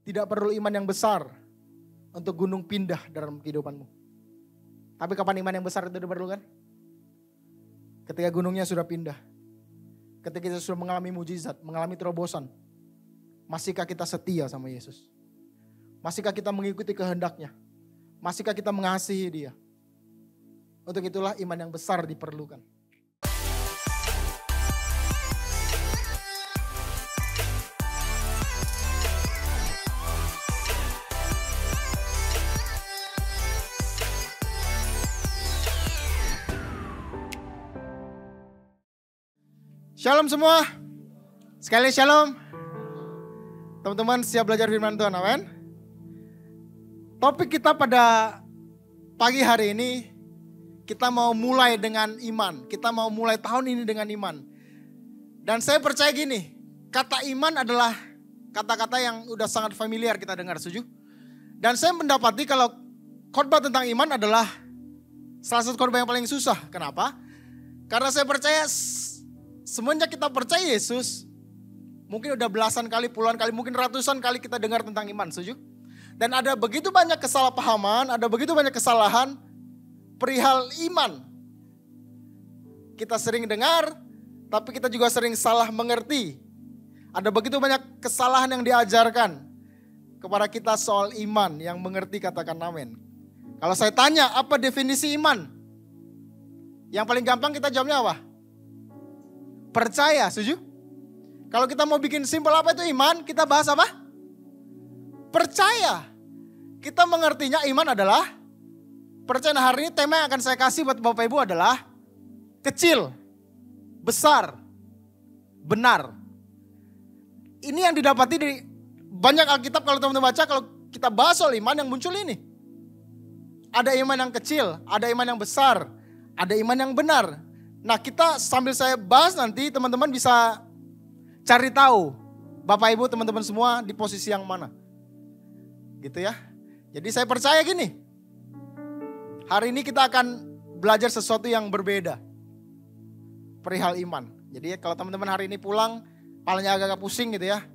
Tidak perlu iman yang besar untuk gunung pindah dalam kehidupanmu. Tapi kapan iman yang besar itu diperlukan? Ketika gunungnya sudah pindah. Ketika kita sudah mengalami mujizat, mengalami terobosan. Masihkah kita setia sama Yesus? Masihkah kita mengikuti kehendaknya? Masihkah kita mengasihi Dia? Untuk itulah iman yang besar diperlukan. Shalom semua. Sekali shalom. Teman-teman siap belajar firman Tuhan, amin. Topik kita pada pagi hari ini, kita mau mulai dengan iman. Kita mau mulai tahun ini dengan iman. Dan saya percaya gini, kata iman adalah kata-kata yang udah sangat familiar kita dengar, setuju? Dan saya mendapati kalau khotbah tentang iman adalah salah satu khotbah yang paling susah. Kenapa? Karena saya percaya semenjak kita percaya Yesus, mungkin udah belasan kali, puluhan kali, mungkin ratusan kali kita dengar tentang iman, setuju? Dan ada begitu banyak kesalahpahaman, ada begitu banyak kesalahan perihal iman. Kita sering dengar, tapi kita juga sering salah mengerti. Ada begitu banyak kesalahan yang diajarkan kepada kita soal iman, yang mengerti katakan amin. Kalau saya tanya, apa definisi iman? Yang paling gampang kita jawabnya apa? Percaya, setuju? Kalau kita mau bikin simpel apa itu iman, kita bahas apa? Percaya. Kita mengertinya iman adalah percaya. Nah, hari ini tema yang akan saya kasih buat Bapak Ibu adalah kecil, besar, benar. Ini yang didapati di banyak Alkitab. Kalau teman-teman baca, kalau kita bahas soal iman yang muncul ini. Ada iman yang kecil, ada iman yang besar, ada iman yang benar. Nah, kita sambil saya bahas nanti teman-teman bisa cari tahu Bapak Ibu teman-teman semua di posisi yang mana. Gitu ya. Jadi saya percaya gini. Hari ini kita akan belajar sesuatu yang berbeda. Perihal iman. Jadi kalau teman-teman hari ini pulang kepalanya agak-agak pusing gitu ya.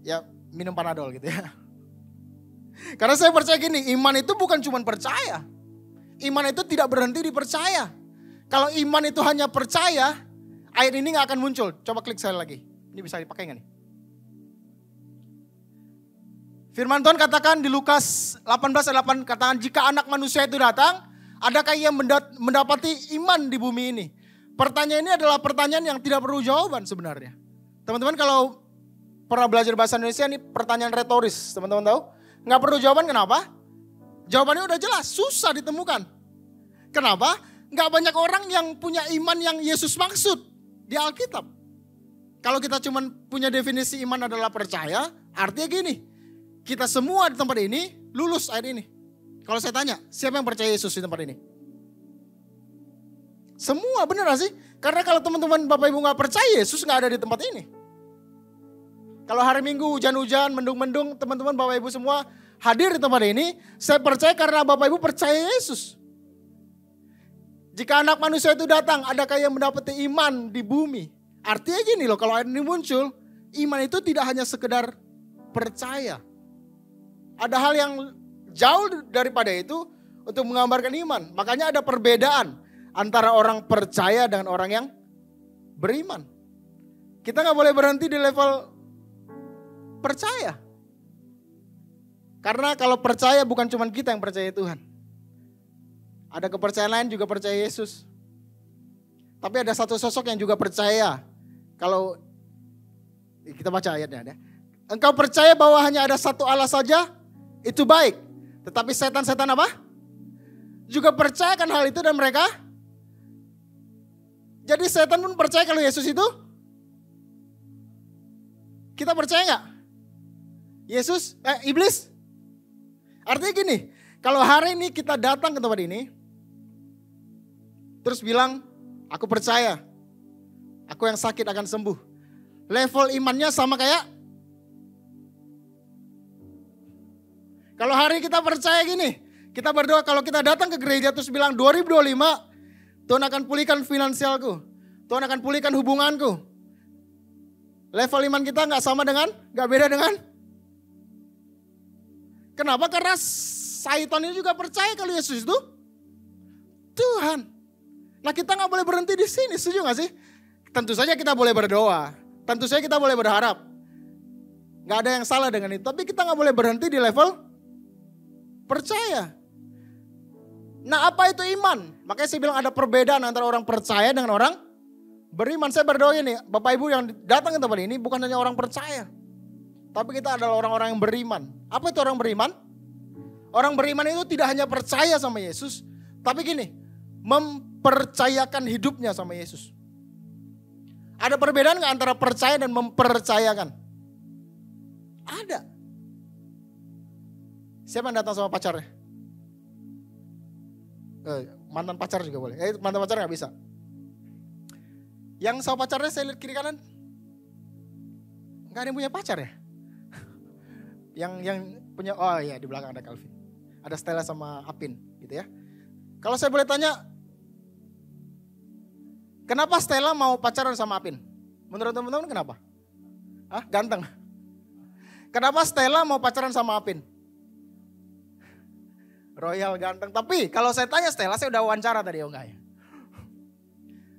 Ya minum Panadol gitu ya. Karena saya percaya gini, iman itu bukan cuma percaya. Iman itu tidak berhenti di percaya. Kalau iman itu hanya percaya, ayat ini gak akan muncul. Coba klik sekali lagi. Ini bisa dipakai gak nih? Firman Tuhan katakan di Lukas 18 ayat 8, katakan jika anak manusia itu datang, adakah ia mendapati iman di bumi ini? Pertanyaan ini adalah pertanyaan yang tidak perlu jawaban sebenarnya. Teman-teman kalau pernah belajar bahasa Indonesia, ini pertanyaan retoris. Teman-teman tahu? Gak perlu jawaban, kenapa? Jawabannya udah jelas, susah ditemukan. Kenapa? Gak banyak orang yang punya iman yang Yesus maksud di Alkitab. Kalau kita cuma punya definisi iman adalah percaya, artinya gini, kita semua di tempat ini lulus ayat ini. Kalau saya tanya, siapa yang percaya Yesus di tempat ini? Semua, bener gak sih? Karena kalau teman-teman Bapak Ibu gak percaya, Yesus gak ada di tempat ini. Kalau hari Minggu hujan-hujan, mendung-mendung, teman-teman Bapak Ibu semua hadir di tempat ini, saya percaya karena Bapak Ibu percaya Yesus. Jika anak manusia itu datang, adakah yang mendapati iman di bumi? Artinya gini loh, kalau ayat ini muncul, iman itu tidak hanya sekedar percaya. Ada hal yang jauh daripada itu untuk menggambarkan iman. Makanya ada perbedaan antara orang percaya dengan orang yang beriman. Kita gak boleh berhenti di level percaya. Karena kalau percaya bukan cuma kita yang percaya Tuhan. Ada kepercayaan lain juga percaya Yesus. Tapi ada satu sosok yang juga percaya. Kalau kita baca ayatnya. Engkau percaya bahwa hanya ada satu Allah saja, itu baik. Tetapi setan-setan apa? Juga percayakan hal itu dan mereka. Jadi setan pun percaya kalau Yesus itu. Kita percaya gak? Yesus, iblis. Artinya gini, kalau hari ini kita datang ke tempat ini, terus bilang, aku percaya, aku yang sakit akan sembuh. Level imannya sama kayak, kalau hari kita percaya gini, kita berdoa kalau kita datang ke gereja terus bilang 2025, Tuhan akan pulihkan finansialku, Tuhan akan pulihkan hubunganku. Level iman kita gak sama dengan, gak beda dengan Kenapa? Karena Satan ini juga percaya kalau Yesus itu Tuhan. Nah kita gak boleh berhenti di sini, setuju gak sih? Tentu saja kita boleh berdoa. Tentu saja kita boleh berharap. Gak ada yang salah dengan itu. Tapi kita gak boleh berhenti di level percaya. Nah apa itu iman? Makanya saya bilang ada perbedaan antara orang percaya dengan orang beriman. Saya berdoa ini, Bapak Ibu yang datang ke tempat ini bukan hanya orang percaya. Tapi kita adalah orang-orang yang beriman. Apa itu orang beriman? Orang beriman itu tidak hanya percaya sama Yesus. Tapi gini, mempercayakan hidupnya sama Yesus. Ada perbedaan gak antara percaya dan mempercayakan? Ada. Siapa yang datang sama pacarnya? Mantan pacar juga boleh. Mantan pacar gak bisa. Yang sama pacarnya saya lihat kiri kanan. Gak ada yang punya pacar ya? Yang punya, oh iya di belakang ada Calvin. Ada Stella sama Apin gitu ya. Kalau saya boleh tanya, kenapa Stella mau pacaran sama Apin? Menurut teman-teman kenapa? Hah? Ganteng. Kenapa Stella mau pacaran sama Apin? Royal ganteng. Tapi kalau saya tanya Stella, saya udah wawancara tadi, oh enggak ya?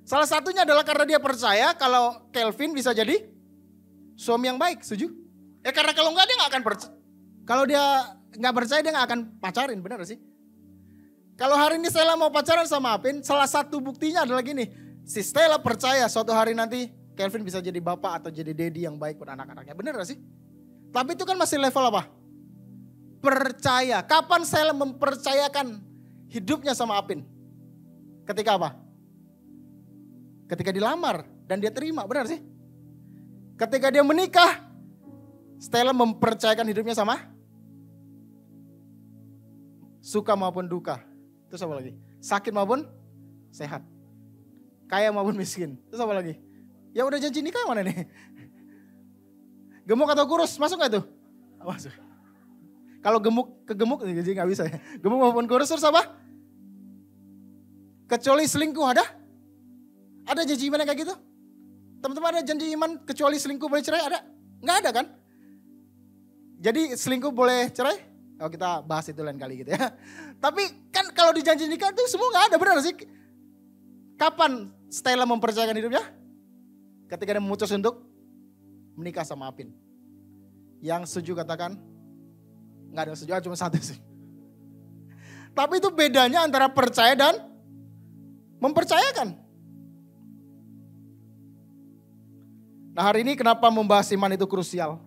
Salah satunya adalah karena dia percaya kalau Calvin bisa jadi suami yang baik, setuju? Karena kalau enggak dia enggak akan percaya. Kalau dia enggak percaya dia enggak akan pacarin, benar sih? Kalau hari ini Stella mau pacaran sama Apin, salah satu buktinya adalah gini. Si Stella percaya suatu hari nanti Calvin bisa jadi bapak atau jadi daddy yang baik buat anak-anaknya, benar gak sih? Tapi itu kan masih level apa? Percaya. Kapan Stella mempercayakan hidupnya sama Apin? Ketika apa? Ketika dilamar dan dia terima, benar sih? Ketika dia menikah, Stella mempercayakan hidupnya sama suka maupun duka. Terus apa lagi? Sakit maupun sehat. Kaya maupun miskin. Terus apa lagi? Ya udah janji nikah mana nih? Gemuk atau kurus, masuk gak tuh? Masuk. Kalau gemuk jadi gak bisa ya. Gemuk maupun kurus terus apa? Kecuali selingkuh ada? Ada janji iman yang kayak gitu? Teman-teman ada janji iman kecuali selingkuh boleh cerai ada? Gak ada kan? Jadi selingkuh boleh cerai? Oh kita bahas itu lain kali gitu ya. Tapi kan kalau di janji nikah itu semua gak ada, benar sih? Kapan Stella mempercayakan hidupnya? Ketika dia memutus untuk menikah sama Apin. Yang setuju katakan, gak ada yang setuju, cuma satu sih. Tapi itu bedanya antara percaya dan mempercayakan. Nah hari ini kenapa membahas iman itu krusial?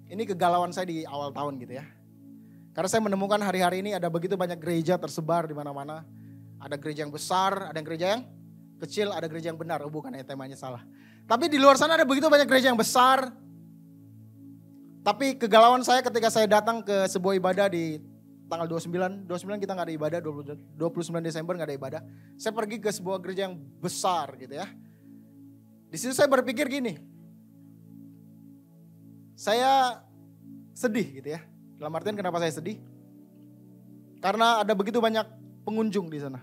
Ini kegalauan saya di awal tahun gitu ya. Karena saya menemukan hari-hari ini ada begitu banyak gereja tersebar di mana-mana. Ada gereja yang besar, ada yang gereja yang kecil, ada gereja yang benar. Oh bukan ya, temanya salah. Tapi di luar sana ada begitu banyak gereja yang besar. Tapi kegalauan saya ketika saya datang ke sebuah ibadah di tanggal 29 kita gak ada ibadah, 29 Desember gak ada ibadah. Saya pergi ke sebuah gereja yang besar gitu ya. Di situ saya berpikir gini, saya sedih gitu ya. Dalam artian kenapa saya sedih? Karena ada begitu banyak pengunjung di sana.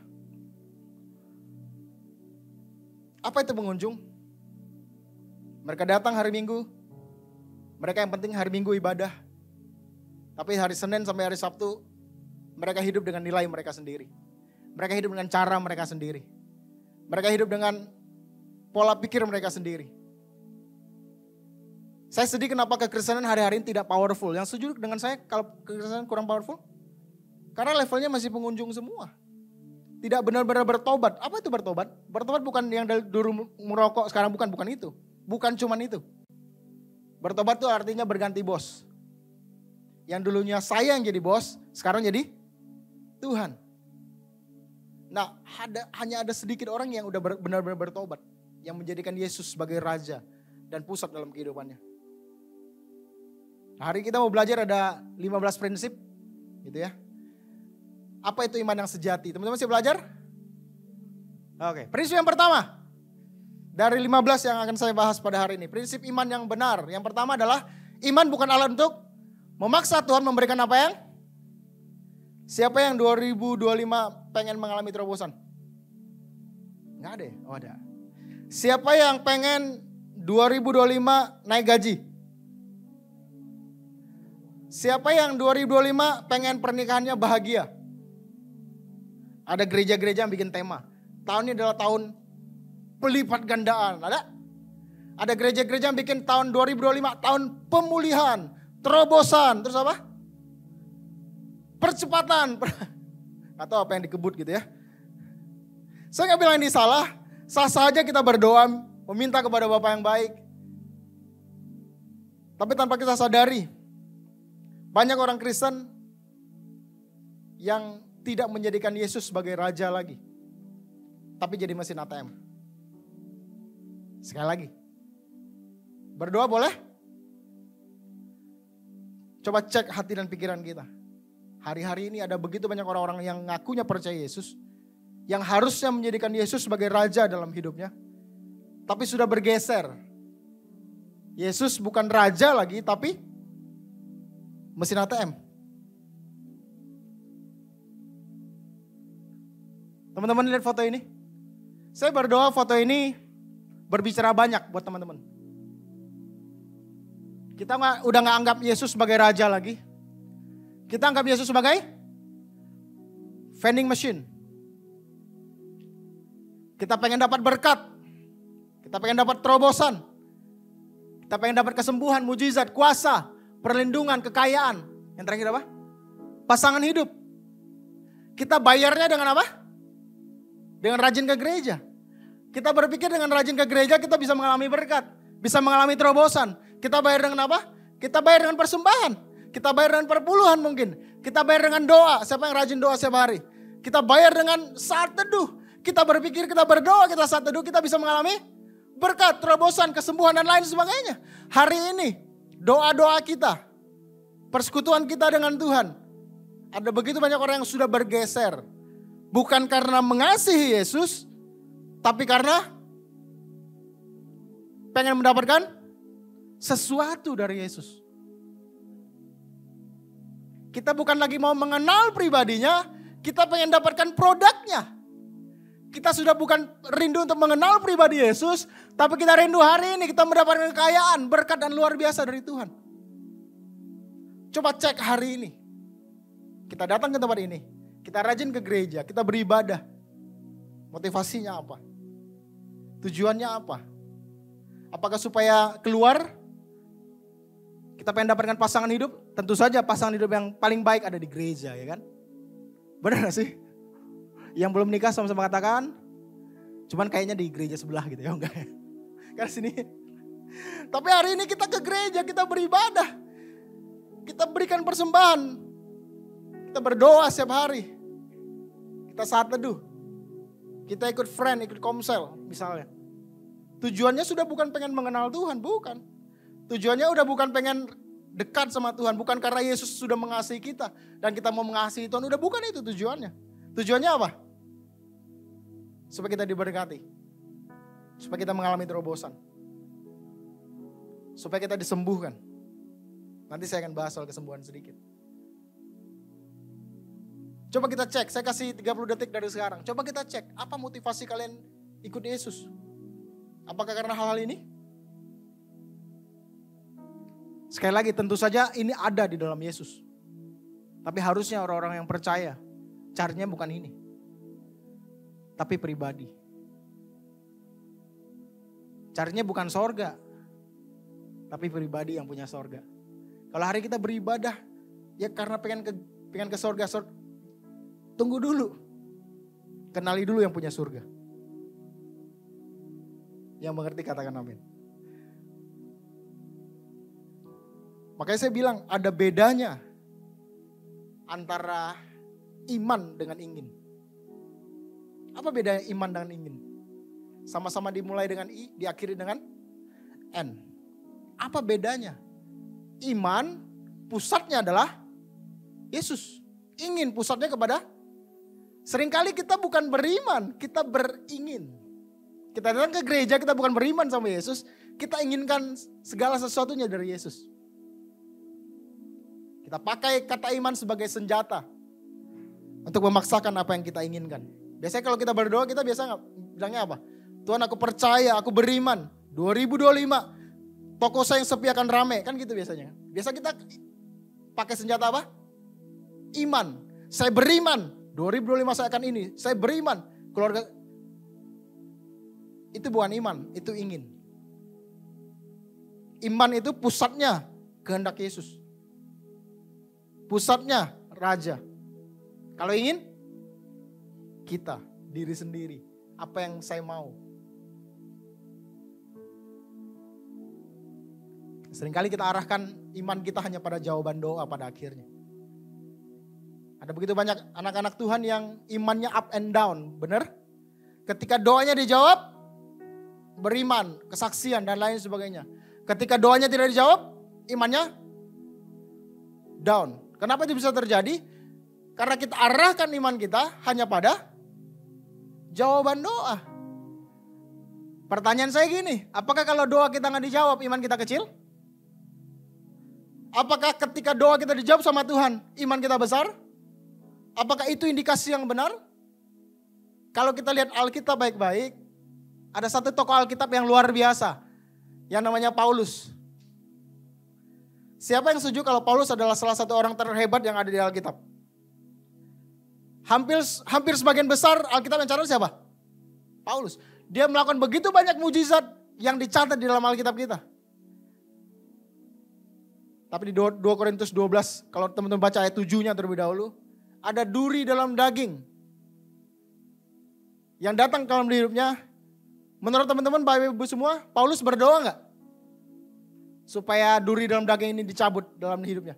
Apa itu pengunjung? Mereka datang hari Minggu. Mereka yang penting hari Minggu ibadah. Tapi hari Senin sampai hari Sabtu mereka hidup dengan nilai mereka sendiri. Mereka hidup dengan cara mereka sendiri. Mereka hidup dengan pola pikir mereka sendiri. Saya sedih kenapa kekristenan hari-hari ini tidak powerful. Yang setuju dengan saya kalau kekristenan kurang powerful? Karena levelnya masih pengunjung semua. Tidak benar-benar bertobat. Apa itu bertobat? Bertobat bukan yang dulu merokok sekarang bukan itu. Bukan cuman itu. Bertobat itu artinya berganti bos. Yang dulunya saya yang jadi bos, sekarang jadi Tuhan. Nah, hanya ada sedikit orang yang udah benar-benar bertobat. Yang menjadikan Yesus sebagai raja dan pusat dalam kehidupannya. Nah, hari kita mau belajar ada 15 prinsip gitu ya. Apa itu iman yang sejati? Teman-teman siap belajar? Oke, prinsip yang pertama. Dari 15 yang akan saya bahas pada hari ini. Prinsip iman yang benar. Yang pertama adalah iman bukan alat untuk memaksa Tuhan memberikan apa yang? Siapa yang 2025 pengen mengalami terobosan? Enggak ada ya? Oh ada. Siapa yang pengen 2025 naik gaji? Siapa yang 2025 pengen pernikahannya bahagia? Ada gereja-gereja yang bikin tema. Tahun ini adalah tahun pelipat gandaan. Ada gereja-gereja yang bikin tahun 2025 tahun pemulihan, terobosan, terus apa? Percepatan. Atau apa yang dikebut gitu ya. Saya gak bilang ini salah. Sah-sah aja kita berdoa, meminta kepada Bapa yang baik. Tapi tanpa kita sadari, banyak orang Kristen yang tidak menjadikan Yesus sebagai raja lagi. Tapi jadi mesin ATM. Sekali lagi. Berdoa boleh? Coba cek hati dan pikiran kita. Hari-hari ini ada begitu banyak orang-orang yang ngakunya percaya Yesus. Yang harusnya menjadikan Yesus sebagai raja dalam hidupnya. Tapi sudah bergeser. Yesus bukan raja lagi, tapi mesin ATM. Teman-teman lihat foto ini. Saya berdoa foto ini berbicara banyak buat teman-teman. Kita udah gak anggap Yesus sebagai raja lagi. Kita anggap Yesus sebagai vending machine. Kita pengen dapat berkat. Kita pengen dapat terobosan. Kita pengen dapat kesembuhan, mujizat, kuasa, perlindungan, kekayaan. Yang terakhir apa? Pasangan hidup. Kita bayarnya dengan apa? Dengan rajin ke gereja. Kita berpikir dengan rajin ke gereja kita bisa mengalami berkat. Bisa mengalami terobosan. Kita bayar dengan apa? Kita bayar dengan persembahan. Kita bayar dengan perpuluhan mungkin. Kita bayar dengan doa. Siapa yang rajin doa setiap hari? Kita bayar dengan saat teduh. Kita berpikir, kita berdoa, kita saat teduh, kita bisa mengalami berkat, terobosan, kesembuhan dan lain sebagainya. Hari ini doa-doa kita, persekutuan kita dengan Tuhan. Ada begitu banyak orang yang sudah bergeser. Bukan karena mengasihi Yesus, tapi karena pengen mendapatkan sesuatu dari Yesus. Kita bukan lagi mau mengenal pribadinya, kita pengen dapatkan produknya. Kita sudah bukan rindu untuk mengenal pribadi Yesus, tapi kita rindu hari ini kita mendapatkan kekayaan, berkat dan luar biasa dari Tuhan. Coba cek hari ini. Kita datang ke tempat ini, kita rajin ke gereja, kita beribadah. Motivasinya apa? Tujuannya apa? Apakah supaya keluar? Kita pengen dapatkan pasangan hidup? Tentu saja pasangan hidup yang paling baik ada di gereja, ya kan? Benar gak sih? Yang belum nikah sama-sama katakan, cuman kayaknya di gereja sebelah gitu ya, enggak ya? Karena sini. Tapi hari ini kita ke gereja, kita beribadah. Kita berikan persembahan. Kita berdoa setiap hari. Kita saat teduh. Kita ikut friend, ikut komsel misalnya. Tujuannya sudah bukan pengen mengenal Tuhan, bukan. Tujuannya udah bukan pengen dekat sama Tuhan. Bukan karena Yesus sudah mengasihi kita. Dan kita mau mengasihi Tuhan, udah bukan itu tujuannya. Tujuannya apa? Supaya kita diberkati. Supaya kita mengalami terobosan. Supaya kita disembuhkan. Nanti saya akan bahas soal kesembuhan sedikit. Coba kita cek, saya kasih 30 detik dari sekarang. Coba kita cek, apa motivasi kalian ikut Yesus? Apakah karena hal-hal ini? Sekali lagi tentu saja ini ada di dalam Yesus. Tapi harusnya orang-orang yang percaya, caranya bukan ini. Tapi pribadi. Caranya bukan sorga. Tapi pribadi yang punya sorga. Kalau hari kita beribadah, ya karena pengen ke sorga. Tunggu dulu. Kenali dulu yang punya surga. Yang mengerti katakan amin. Makanya saya bilang ada bedanya antara iman dengan ingin. Apa bedanya iman dengan ingin? Sama-sama dimulai dengan I, diakhiri dengan N. Apa bedanya? Iman pusatnya adalah Yesus. Ingin pusatnya kepada. Seringkali kita bukan beriman, kita beringin. Kita datang ke gereja, kita bukan beriman sama Yesus. Kita inginkan segala sesuatunya dari Yesus. Kita pakai kata iman sebagai senjata. Untuk memaksakan apa yang kita inginkan. Biasanya kalau kita berdoa, kita biasa bilangnya apa? Tuhan aku percaya, aku beriman. 2025, toko saya yang sepi akan rame. Kan gitu biasanya. Biasa kita pakai senjata apa? Iman. Saya beriman. 2025 saya akan ini. Saya beriman. Keluarga. Itu bukan iman, itu ingin. Iman itu pusatnya kehendak Yesus. Pusatnya raja. Kalau ingin, kita, diri sendiri. Apa yang saya mau. Seringkali kita arahkan iman kita hanya pada jawaban doa pada akhirnya. Ada begitu banyak anak-anak Tuhan yang imannya up and down, benar? Ketika doanya dijawab, beriman, kesaksian dan lain sebagainya. Ketika doanya tidak dijawab, imannya down. Kenapa itu bisa terjadi? Karena kita arahkan iman kita hanya pada jawaban doa. Pertanyaan saya gini, apakah kalau doa kita nggak dijawab, iman kita kecil? Apakah ketika doa kita dijawab sama Tuhan, iman kita besar? Apakah itu indikasi yang benar? Kalau kita lihat Alkitab baik-baik, ada satu tokoh Alkitab yang luar biasa, yang namanya Paulus. Siapa yang setuju kalau Paulus adalah salah satu orang terhebat yang ada di Alkitab? Hampir sebagian besar Alkitab yang catat siapa? Paulus. Dia melakukan begitu banyak mujizat yang dicatat di dalam Alkitab kita. Tapi di 2 Korintus 12, kalau teman-teman baca ayat 7-nya terlebih dahulu, ada duri dalam daging yang datang ke dalam hidupnya. Menurut teman-teman, Bapak Ibu semua, Paulus berdoa enggak? Supaya duri dalam daging ini dicabut dalam hidupnya.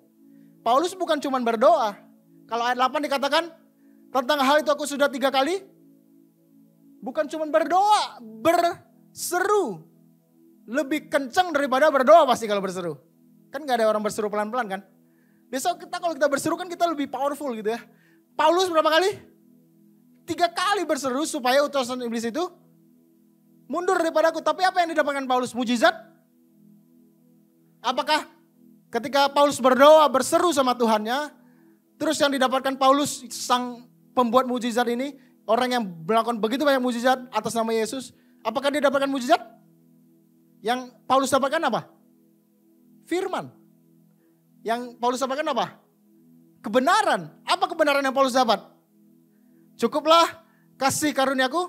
Paulus bukan cuma berdoa. Kalau ayat 8 dikatakan, tentang hal itu aku sudah 3 kali. Bukan cuma berdoa, berseru. Lebih kencang daripada berdoa pasti kalau berseru. Kan gak ada orang berseru pelan-pelan kan. Biasa kalau kita berseru kan kita lebih powerful gitu ya. Paulus berapa kali? 3 kali berseru supaya utusan iblis itu mundur daripada aku. Tapi apa yang didapatkan Paulus? Mujizat? Apakah ketika Paulus berdoa, berseru sama Tuhannya, terus yang didapatkan Paulus, sang pembuat mujizat ini, orang yang melakukan begitu banyak mujizat atas nama Yesus, apakah dia dapatkan mujizat? Yang Paulus dapatkan apa? Firman. Yang Paulus dapatkan apa? Kebenaran. Apa kebenaran yang Paulus dapat? Cukuplah kasih karuniaku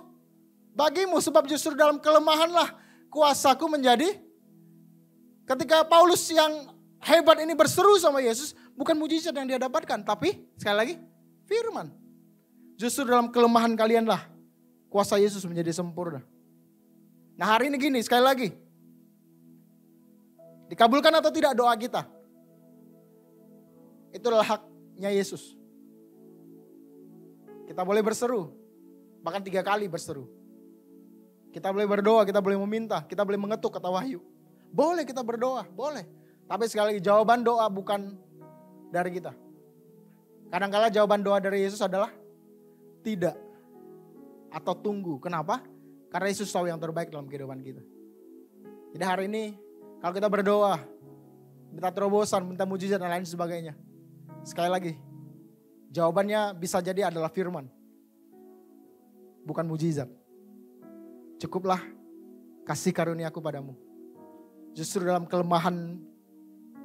bagimu, sebab justru dalam kelemahanlah kuasaku menjadi. Ketika Paulus yang hebat ini berseru sama Yesus, bukan mujizat yang dia dapatkan, tapi sekali lagi firman. Justru dalam kelemahan kalianlah kuasa Yesus menjadi sempurna. Nah hari ini gini, sekali lagi. Dikabulkan atau tidak doa kita? Itu adalah haknya Yesus. Kita boleh berseru, bahkan 3 kali berseru. Kita boleh berdoa, kita boleh meminta, kita boleh mengetuk kata wahyu. Boleh kita berdoa, boleh. Tapi sekali lagi jawaban doa bukan dari kita. Kadang-kala jawaban doa dari Yesus adalah tidak atau tunggu. Kenapa? Karena Yesus tahu yang terbaik dalam kehidupan kita. Jadi hari ini kalau kita berdoa, minta terobosan, minta mujizat dan lain sebagainya. Sekali lagi, jawabannya bisa jadi adalah firman. Bukan mujizat. Cukuplah kasih karuniaku padamu. Justru dalam kelemahan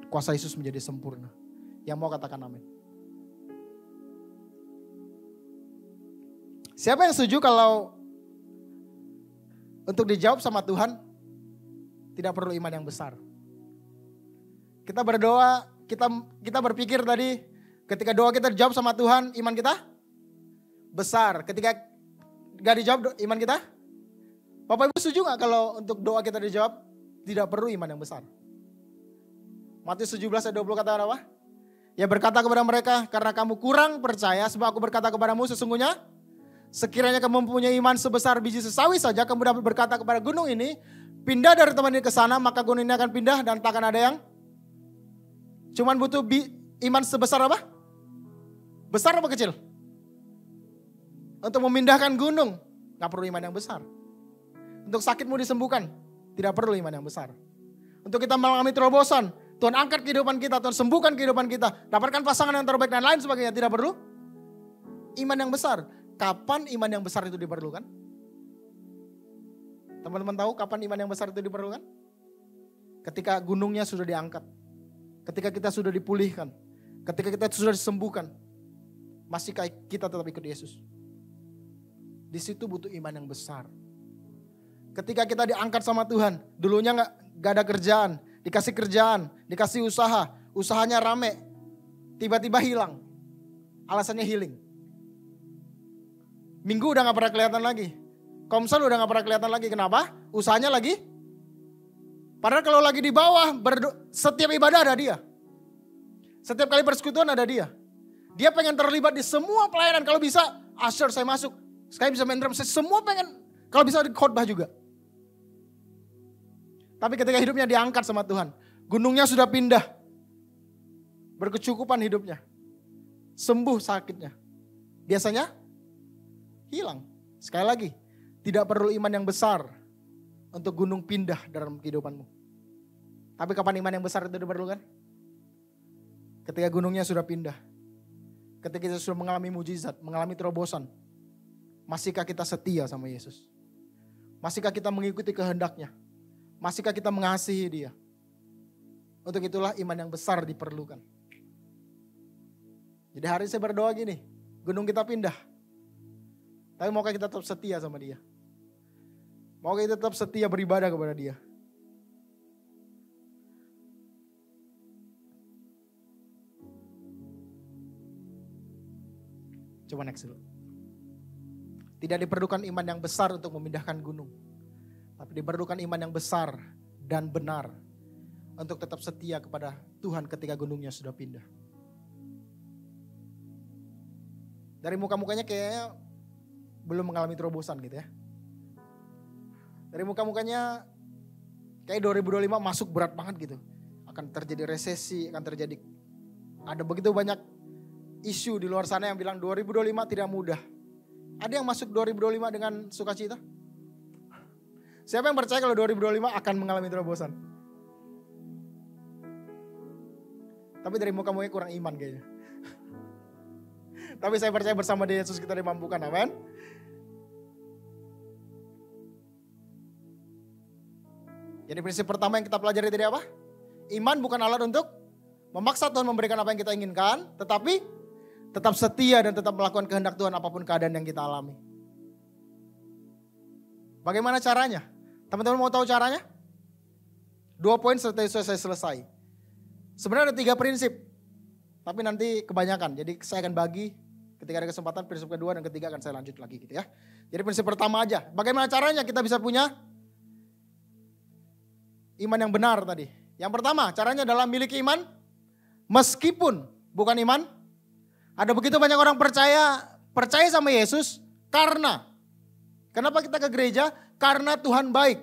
kuasa Yesus menjadi sempurna. Yang mau katakan amin. Siapa yang setuju kalau untuk dijawab sama Tuhan tidak perlu iman yang besar? Kita berdoa, kita berpikir tadi ketika doa kita dijawab sama Tuhan, iman kita besar. Ketika gak dijawab iman kita, Bapak Ibu setuju gak kalau untuk doa kita dijawab tidak perlu iman yang besar? Matius 17 ayat 20 kata apa? Ya berkata kepada mereka, karena kamu kurang percaya, sebab aku berkata kepadamu sesungguhnya sekiranya kamu mempunyai iman sebesar biji sesawi saja, kamu dapat berkata kepada gunung ini, pindah dari tempat ini ke sana, maka gunung ini akan pindah dan takkan ada yang. Cuman butuh iman sebesar apa? Besar apa kecil? Untuk memindahkan gunung, gak perlu iman yang besar. Untuk sakitmu disembuhkan, tidak perlu iman yang besar. Untuk kita mengalami terobosan, Tuhan angkat kehidupan kita, Tuhan sembuhkan kehidupan kita, dapatkan pasangan yang terbaik dan lain sebagainya, tidak perlu iman yang besar. Kapan iman yang besar itu diperlukan? Teman-teman tahu kapan iman yang besar itu diperlukan? Ketika gunungnya sudah diangkat. Ketika kita sudah dipulihkan. Ketika kita sudah disembuhkan, masihkah kita tetap ikut Yesus? Di situ butuh iman yang besar. Ketika kita diangkat sama Tuhan, dulunya gak ada kerjaan, dikasih usaha, usahanya rame, tiba-tiba hilang. Alasannya healing. Minggu udah gak pernah kelihatan lagi. Komsel udah gak pernah kelihatan lagi. Kenapa? Usahanya lagi. Padahal kalau lagi di bawah, setiap ibadah ada dia. Setiap kali persekutuan ada dia. Dia pengen terlibat di semua pelayanan. Kalau bisa, usher saya masuk. Sekali bisa main drum, saya semua pengen. Kalau bisa di khotbah juga. Tapi ketika hidupnya diangkat sama Tuhan, gunungnya sudah pindah. Berkecukupan hidupnya. Sembuh sakitnya. Biasanya hilang. Sekali lagi, tidak perlu iman yang besar untuk gunung pindah dalam kehidupanmu. Tapi kapan iman yang besar itu diperlukan? Ketika gunungnya sudah pindah. Ketika kita sudah mengalami mujizat, mengalami terobosan. Masihkah kita setia sama Yesus? Masihkah kita mengikuti kehendaknya? Masihkah kita mengasihi dia? Untuk itulah iman yang besar diperlukan. Jadi hari ini saya berdoa gini, gunung kita pindah. Tapi maukah kita tetap setia sama dia? Maukah kita tetap setia beribadah kepada dia? Coba next dulu. Tidak diperlukan iman yang besar untuk memindahkan gunung. Tapi diperlukan iman yang besar dan benar untuk tetap setia kepada Tuhan ketika gunungnya sudah pindah. Dari muka-mukanya kayaknya belum mengalami terobosan gitu ya. Dari muka-mukanya kayak 2025 masuk berat banget gitu. Akan terjadi resesi, akan terjadi, ada begitu banyak isu di luar sana yang bilang 2025 tidak mudah. Ada yang masuk 2025 dengan sukacita? Siapa yang percaya kalau 2025 akan mengalami terobosan? Tapi dari muka-mukanya kurang iman kayaknya. Tapi saya percaya bersama dia Yesus kita dimampukan, amin. Jadi prinsip pertama yang kita pelajari tadi apa? Iman bukan alat untuk memaksa Tuhan memberikan apa yang kita inginkan, tetapi tetap setia dan tetap melakukan kehendak Tuhan apapun keadaan yang kita alami. Bagaimana caranya? Teman-teman mau tahu caranya? 2 poin setelah itu saya selesai. Sebenarnya ada 3 prinsip. Tapi nanti kebanyakan. Jadi saya akan bagi ketika ada kesempatan prinsip kedua dan ketiga akan saya lanjut lagi gitu ya. Jadi prinsip pertama aja. Bagaimana caranya kita bisa punya iman yang benar tadi. Yang pertama caranya adalah miliki iman meskipun bukan iman. Ada begitu banyak orang percaya sama Yesus karena. Kenapa kita ke gereja? Karena Tuhan baik.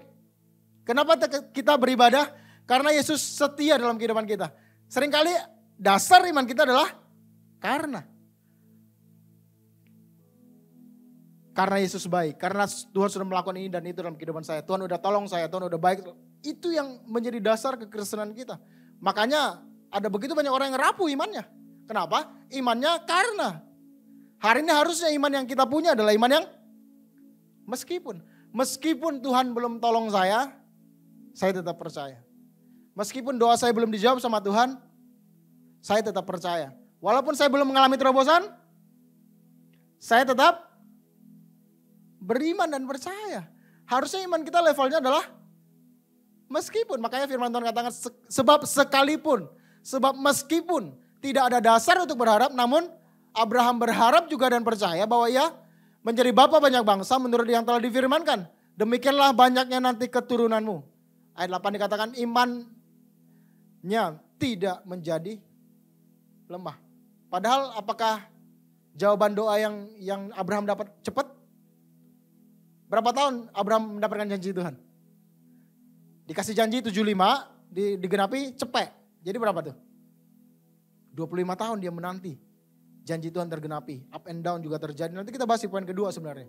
Kenapa kita beribadah? Karena Yesus setia dalam kehidupan kita. Seringkali dasar iman kita adalah karena Yesus baik. Karena Tuhan sudah melakukan ini dan itu dalam kehidupan saya. Tuhan udah tolong saya, Tuhan udah baik. Itu yang menjadi dasar kekristenan kita. Makanya ada begitu banyak orang yang rapuh imannya. Kenapa? Imannya karena. Hari ini harusnya iman yang kita punya adalah iman yang Meskipun Tuhan belum tolong saya tetap percaya. Meskipun doa saya belum dijawab sama Tuhan, saya tetap percaya. Walaupun saya belum mengalami terobosan, saya tetap beriman dan percaya. Harusnya iman kita levelnya adalah meskipun. Makanya firman Tuhan katakan sebab meskipun tidak ada dasar untuk berharap, namun Abraham berharap juga dan percaya bahwa ia menjadi bapa banyak bangsa menurut yang telah difirmankan. Demikianlah banyaknya nanti keturunanmu. Ayat 8 dikatakan imannya tidak menjadi lemah. Padahal apakah jawaban doa yang Abraham dapat cepat? Berapa tahun Abraham mendapatkan janji Tuhan? Dikasih janji 75, digenapi cepet. Jadi berapa tuh? 25 tahun dia menanti. Janji Tuhan tergenapi, up and down juga terjadi. Nanti kita bahas di poin kedua sebenarnya,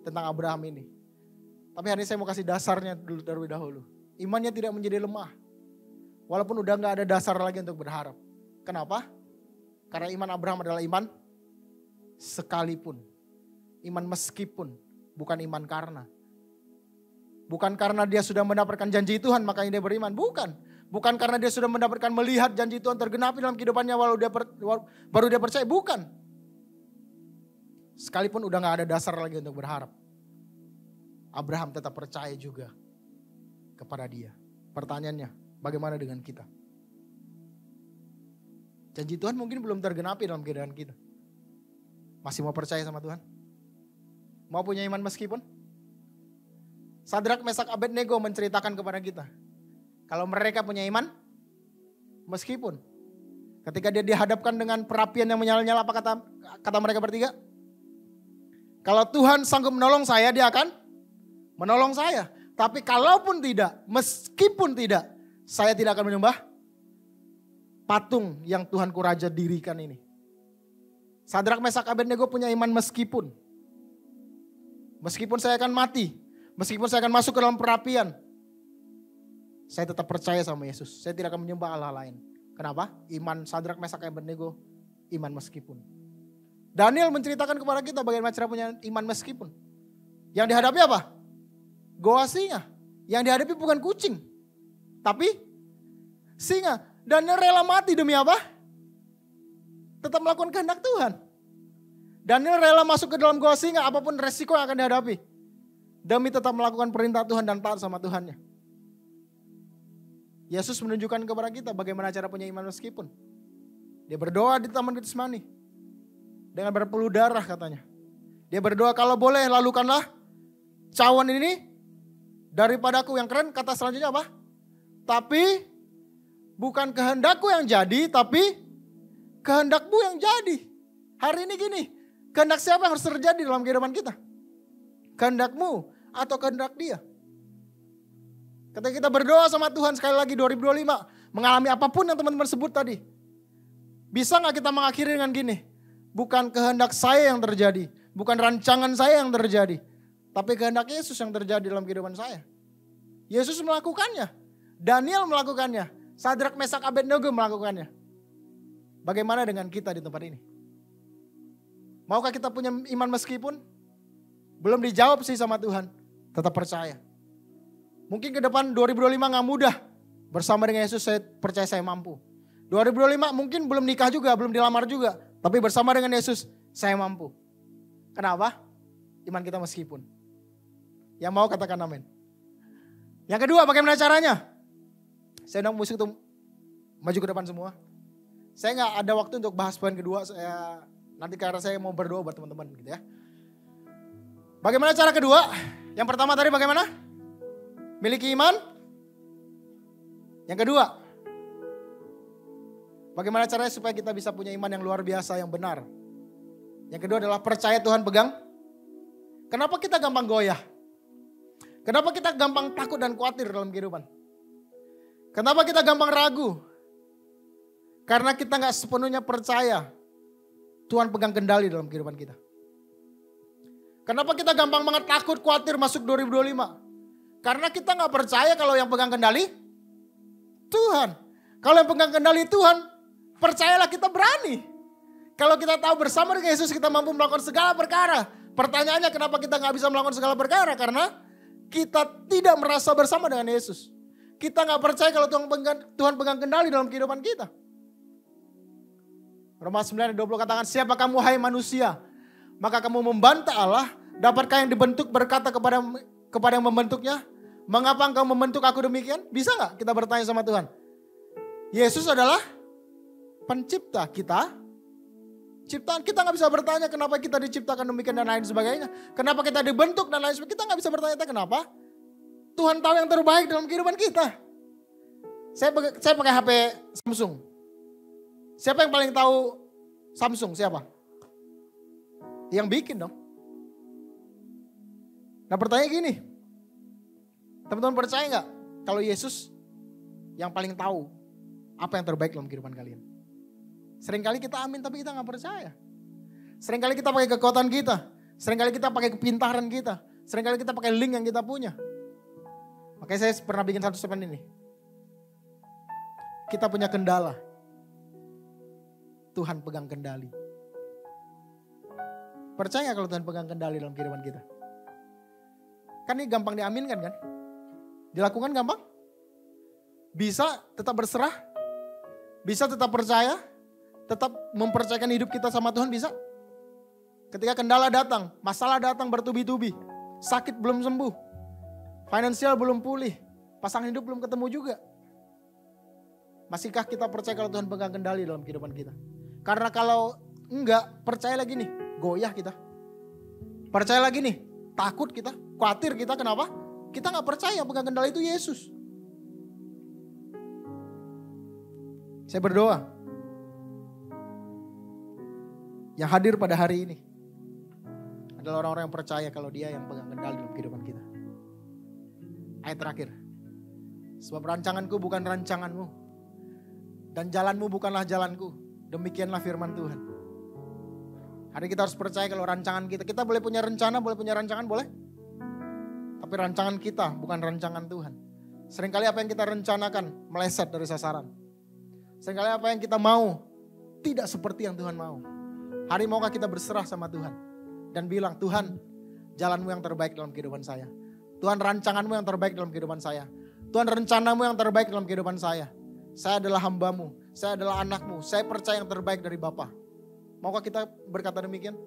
tentang Abraham ini. Tapi hari ini saya mau kasih dasarnya dulu terlebih dahulu. Imannya tidak menjadi lemah. Walaupun udah gak ada dasar lagi untuk berharap. Kenapa? Karena iman Abraham adalah iman sekalipun. Iman meskipun, bukan iman karena. Bukan karena dia sudah mendapatkan janji Tuhan makanya dia beriman, bukan. Bukan karena dia sudah mendapatkan melihat janji Tuhan tergenapi dalam kehidupannya baru dia percaya. Bukan. Sekalipun udah gak ada dasar lagi untuk berharap. Abraham tetap percaya juga kepada dia. Pertanyaannya, bagaimana dengan kita? Janji Tuhan mungkin belum tergenapi dalam kehidupan kita. Masih mau percaya sama Tuhan? Mau punya iman meskipun? Sadrak, Mesak, Abednego menceritakan kepada kita. Kalau mereka punya iman, meskipun. Ketika dia dihadapkan dengan perapian yang menyala-nyala, apa kata mereka bertiga? Kalau Tuhan sanggup menolong saya, dia akan menolong saya. Tapi kalaupun tidak, meskipun tidak, saya tidak akan menyembah patung yang Tuhan kuraja dirikan ini. Sadrak, Mesak, Abednego punya iman meskipun. Meskipun saya akan mati, meskipun saya akan masuk ke dalam perapian, saya tetap percaya sama Yesus. Saya tidak akan menyembah Allah lain. Kenapa? Iman Sadrak, Mesak, Abednego, iman meskipun. Daniel menceritakan kepada kita bagaimana cara punya iman meskipun. Yang dihadapi apa? Goa singa. Yang dihadapi bukan kucing, tapi singa. Daniel rela mati demi apa? Tetap melakukan kehendak Tuhan. Daniel rela masuk ke dalam goa singa apapun resiko yang akan dihadapi. Demi tetap melakukan perintah Tuhan dan taat sama Tuhannya. Yesus menunjukkan kepada kita bagaimana cara punya iman meskipun. Dia berdoa di Taman Getsemani. Dengan berpeluh darah katanya. Dia berdoa, kalau boleh lalukanlah cawan ini daripadaku. Yang keren kata selanjutnya apa? Tapi bukan kehendakku yang jadi, tapi kehendakmu yang jadi. Hari ini gini, kehendak siapa yang harus terjadi dalam kehidupan kita? Kehendakmu atau kehendak dia? Ketika kita berdoa sama Tuhan sekali lagi 2025, mengalami apapun yang teman-teman sebut tadi. Bisa gak kita mengakhiri dengan gini? Bukan kehendak saya yang terjadi, bukan rancangan saya yang terjadi, tapi kehendak Yesus yang terjadi dalam kehidupan saya. Yesus melakukannya, Daniel melakukannya, Sadrak, Mesak, Abednego melakukannya. Bagaimana dengan kita di tempat ini? Maukah kita punya iman meskipun? Belum dijawab sih sama Tuhan. Tetap percaya. Mungkin ke depan 2025 gak mudah. Bersama dengan Yesus saya percaya saya mampu. 2025 mungkin belum nikah juga, belum dilamar juga. Tapi bersama dengan Yesus saya mampu. Kenapa? Iman kita meskipun. Yang mau katakan amin. Yang kedua, bagaimana caranya? Saya undang musik untuk maju ke depan semua. Saya gak ada waktu untuk bahas poin kedua. Nanti karena saya mau berdoa buat teman-teman gitu ya. Bagaimana cara kedua? Yang pertama tadi bagaimana? Miliki iman. Yang kedua, bagaimana caranya supaya kita bisa punya iman yang luar biasa, yang benar? Yang kedua adalah percaya Tuhan pegang. Kenapa kita gampang goyah? Kenapa kita gampang takut dan khawatir dalam kehidupan? Kenapa kita gampang ragu? Karena kita gak sepenuhnya percaya Tuhan pegang kendali dalam kehidupan kita. Kenapa kita gampang banget takut, khawatir masuk 2025? Karena kita gak percaya kalau yang pegang kendali Tuhan. Kalau yang pegang kendali Tuhan, percayalah kita berani. Kalau kita tahu bersama dengan Yesus kita mampu melakukan segala perkara. Pertanyaannya kenapa kita gak bisa melakukan segala perkara? Karena kita tidak merasa bersama dengan Yesus. Kita gak percaya kalau Tuhan pegang kendali dalam kehidupan kita. Roma 9:20 katakan, siapa kamu hai manusia? Maka kamu membantah Allah. Dapatkah yang dibentuk berkata kepada yang membentuknya, mengapa engkau membentuk aku demikian? Bisa gak kita bertanya sama Tuhan? Yesus adalah pencipta kita. Ciptaan kita gak bisa bertanya kenapa kita diciptakan demikian dan lain sebagainya. Kenapa kita dibentuk dan lain sebagainya. Kita gak bisa bertanya kenapa. Tuhan tahu yang terbaik dalam kehidupan kita. Saya pakai HP Samsung. Siapa yang paling tahu Samsung? Siapa? Yang bikin dong. Nah pertanyaan gini. Teman-teman percaya gak kalau Yesus yang paling tahu apa yang terbaik dalam kehidupan kalian? Seringkali kita amin tapi kita gak percaya. Seringkali kita pakai kekuatan kita. Seringkali kita pakai kepintaran kita. Seringkali kita pakai link yang kita punya. Makanya saya pernah bikin satu statement ini. Kita punya kendala. Tuhan pegang kendali. Percaya kalau Tuhan pegang kendali dalam kehidupan kita? Kan ini gampang diaminkan kan? Dilakukan gampang? bisa tetap berserah, bisa tetap percaya, tetap mempercayakan hidup kita sama Tuhan, bisa. Ketika kendala datang, masalah datang bertubi-tubi, sakit belum sembuh, finansial belum pulih, pasangan hidup belum ketemu juga. Masihkah kita percaya kalau Tuhan pegang kendali dalam kehidupan kita? Karena kalau enggak, percaya lagi nih, goyah kita. Percaya lagi nih, takut kita, khawatir kita. Kenapa? Kita gak percaya pegang kendali itu Yesus. Saya berdoa, yang hadir pada hari ini adalah orang-orang yang percaya kalau Dia yang pegang kendali dalam kehidupan kita. Ayat terakhir. Sebab rancanganku bukan rancanganmu, dan jalanmu bukanlah jalanku. Demikianlah firman Tuhan. Hari kita harus percaya kalau rancangan kita boleh punya rencana, boleh punya rancangan, boleh. Tapi rancangan kita bukan rancangan Tuhan. Seringkali apa yang kita rencanakan meleset dari sasaran. Seringkali apa yang kita mau tidak seperti yang Tuhan mau. Hari maukah kita berserah sama Tuhan dan bilang, Tuhan, jalanmu yang terbaik dalam kehidupan saya. Tuhan, rancanganmu yang terbaik dalam kehidupan saya. Tuhan, rencanamu yang terbaik dalam kehidupan saya. Saya adalah hambamu, saya adalah anakmu, saya percaya yang terbaik dari Bapa. Maukah kita berkata demikian?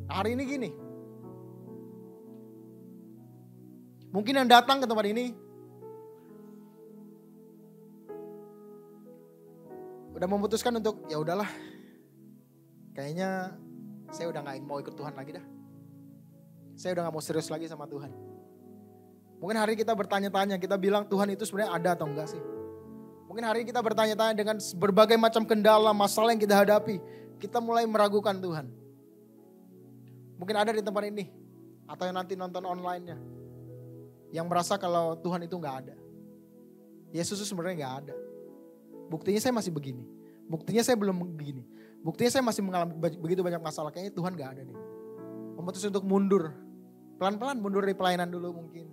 Hari ini gini, mungkin yang datang ke tempat ini udah memutuskan untuk ya udahlah, kayaknya saya udah gak mau ikut Tuhan lagi dah. Saya udah gak mau serius lagi sama Tuhan. Mungkin hari kita bertanya-tanya, kita bilang Tuhan itu sebenarnya ada atau enggak sih? Mungkin hari kita bertanya-tanya dengan berbagai macam kendala, masalah yang kita hadapi. Kita mulai meragukan Tuhan. Mungkin ada di tempat ini, atau yang nanti nonton online-nya, yang merasa kalau Tuhan itu gak ada. Yesus itu sebenarnya gak ada. Buktinya saya masih begini. Buktinya saya belum begini. Buktinya saya masih mengalami begitu banyak masalah. Kayaknya Tuhan gak ada nih. Memutus untuk mundur. Pelan-pelan mundur dari pelayanan dulu mungkin.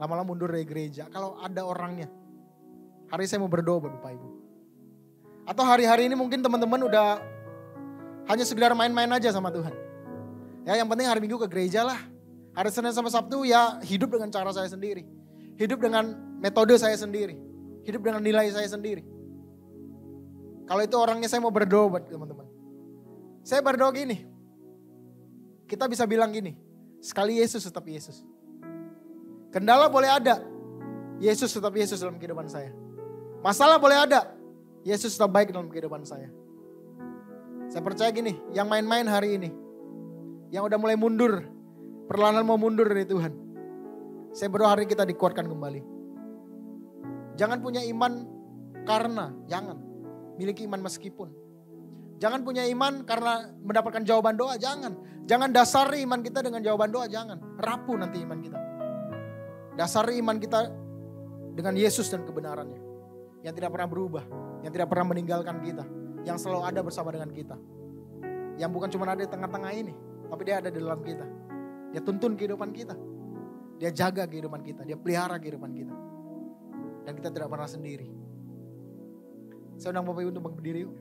Lama-lama mundur dari gereja. Kalau ada orangnya. Hari saya mau berdoa buat Bapak Ibu. Atau hari-hari ini mungkin teman-teman udah hanya sekedar main-main aja sama Tuhan. Ya yang penting hari Minggu ke gereja lah. Hari Senin sampai Sabtu ya hidup dengan cara saya sendiri. Hidup dengan metode saya sendiri. Hidup dengan nilai saya sendiri. Kalau itu orangnya, saya mau berdoa buat teman-teman. Saya berdoa gini. Kita bisa bilang gini. Sekali Yesus tetap Yesus. Kendala boleh ada. Yesus tetap Yesus dalam kehidupan saya. Masalah boleh ada. Yesus tetap baik dalam kehidupan saya. Saya percaya gini. Yang main-main hari ini. Yang udah mulai mundur. Perlahan mau mundur dari Tuhan. Saya berdoa hari kita dikuatkan kembali. Jangan punya iman karena, jangan. Miliki iman meskipun. Jangan punya iman karena mendapatkan jawaban doa, jangan. Jangan dasari iman kita dengan jawaban doa, jangan. Rapuh nanti iman kita. Dasari iman kita dengan Yesus dan kebenarannya. Yang tidak pernah berubah, yang tidak pernah meninggalkan kita. Yang selalu ada bersama dengan kita. Yang bukan cuma ada di tengah-tengah ini, tapi dia ada di dalam kita. Dia tuntun kehidupan kita. Dia jaga kehidupan kita, dia pelihara kehidupan kita. Dan kita tidak pernah sendiri. Saya undang Bapak Ibu untuk berdiri yuk.